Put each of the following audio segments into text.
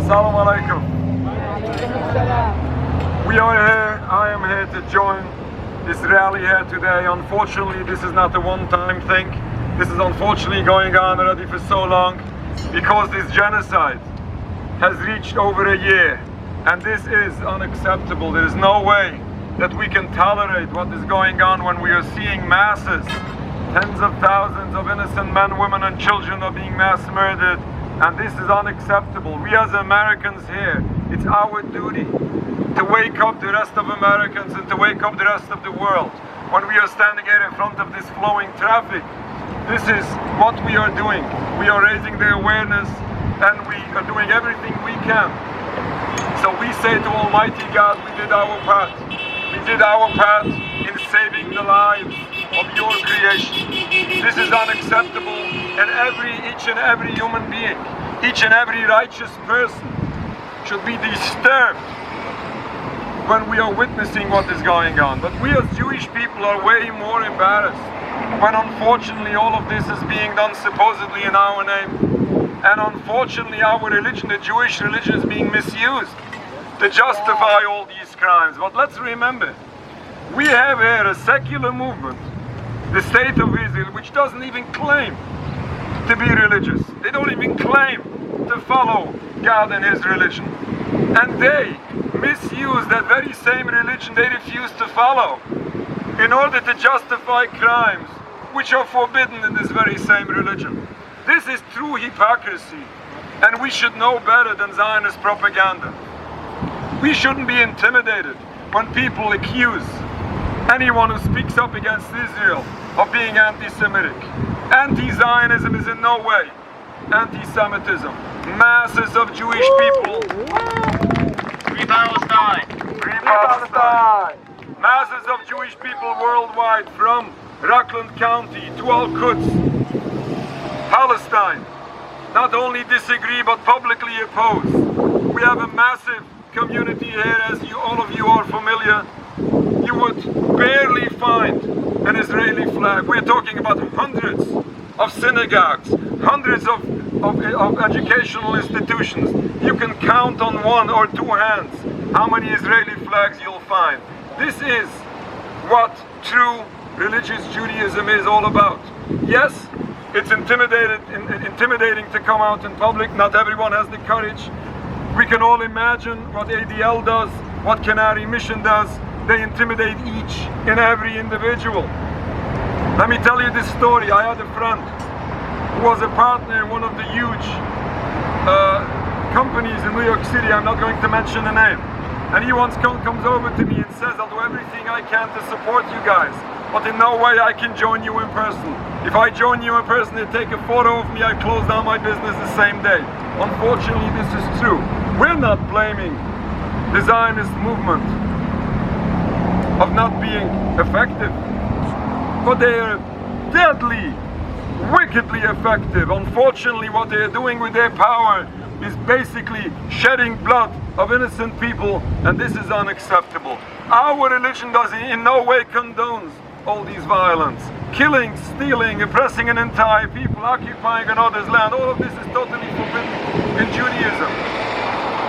Assalamu alaikum. I am here to join this rally here today. Unfortunately, this is not a one-time thing. This is unfortunately going on already for so long because this genocide has reached over a year, and this is unacceptable. There is no way that we can tolerate what is going on when we are seeing masses. Tens of thousands of innocent men, women and children are being mass murdered, and this is unacceptable. We as Americans here, it's our duty to wake up the rest of Americans and to wake up the rest of the world. When we are standing here in front of this flowing traffic, this is what we are doing. We are raising the awareness and we are doing everything we can. So we say to Almighty God, we did our part. We did our part in saving the lives of your creation. This is unacceptable, and each and every human being, each and every righteous person should be disturbed when we are witnessing what is going on. But we as Jewish people are way more embarrassed when unfortunately all of this is being done supposedly in our name. And unfortunately our religion, the Jewish religion, is being misused to justify all these crimes. But let's remember, we have here a secular movement, the State of Israel, which doesn't even claim to be religious. They don't even claim to follow God and His religion. And they misuse that very same religion they refuse to follow in order to justify crimes which are forbidden in this very same religion. This is true hypocrisy, and we should know better than Zionist propaganda. We shouldn't be intimidated when people accuse anyone who speaks up against Israel of being anti-Semitic. Anti-Zionism is in no way anti-Semitism. Masses of Jewish people. Free Palestine! Free Palestine! Masses of Jewish people worldwide, from Rockland County to Al-Quds, Palestine, not only disagree but publicly oppose. We have a massive community here, as all of you are familiar. You would barely find an Israeli flag. We're talking about hundreds of synagogues, hundreds of educational institutions. You can count on one or two hands how many Israeli flags you'll find. This is what true religious Judaism is all about. Yes, it's intimidating to come out in public. Not everyone has the courage. We can all imagine what ADL does, what Canary Mission does. They intimidate each and every individual. Let me tell you this story. I had a friend who was a partner in one of the huge companies in New York City. I'm not going to mention the name. And he once comes over to me and says, I'll do everything I can to support you guys, but in no way I can join you in person. If I join you in person, they take a photo of me, I close down my business the same day. Unfortunately, this is true. We're not blaming the Zionist movement of not being effective, but they are deadly, wickedly effective. Unfortunately, what they are doing with their power is basically shedding blood of innocent people, and this is unacceptable. Our religion does in no way condones all these violence. Killing, stealing, oppressing an entire people, occupying another's land, all of this is totally forbidden in Judaism.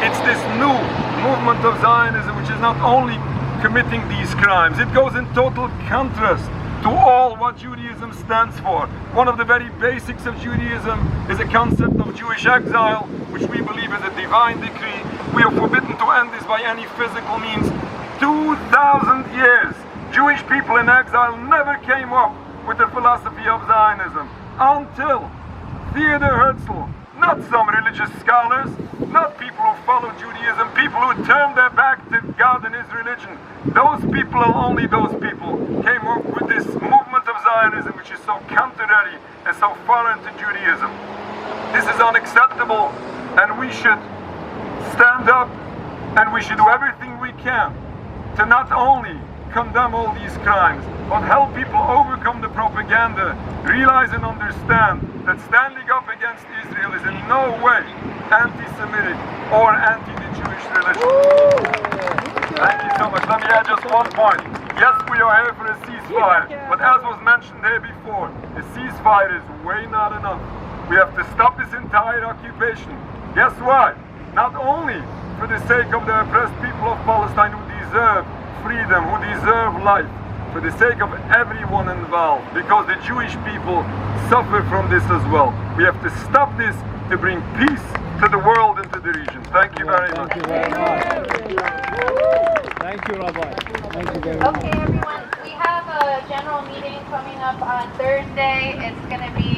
It's this new movement of Zionism which is not only committing these crimes, it goes in total contrast to all what Judaism stands for. One of the very basics of Judaism is a concept of Jewish exile, which we believe is a divine decree. We are forbidden to end this by any physical means. 2,000 years, Jewish people in exile never came up with the philosophy of Zionism until Theodor Herzl, not some religious scholars, not people who follow Judaism, people who turned their back to God and His religion. Those people and only those people came up with this movement of Zionism, which is so contrary and so foreign to Judaism. This is unacceptable, and we should stand up and we should do everything we can to not only condemn all these crimes, but help people overcome the propaganda, realize and understand that standing up against Israel is in no way anti-Semitic or anti-Jewish religion. Thank you so much. Let me add just one point. Yes, we are here for a ceasefire, but as was mentioned here before, a ceasefire is way not enough. We have to stop this entire occupation. Guess why? not only for the sake of the oppressed people of Palestine who deserve freedom, who deserve life, for the sake of everyone involved, because the Jewish people suffer from this as well. We have to stop this to bring peace to the world and to the region. Thank you very much. Thank you very much. Thank you, Rabbi. Thank you very much. Okay, everyone, we have a general meeting coming up on Thursday. It's going to be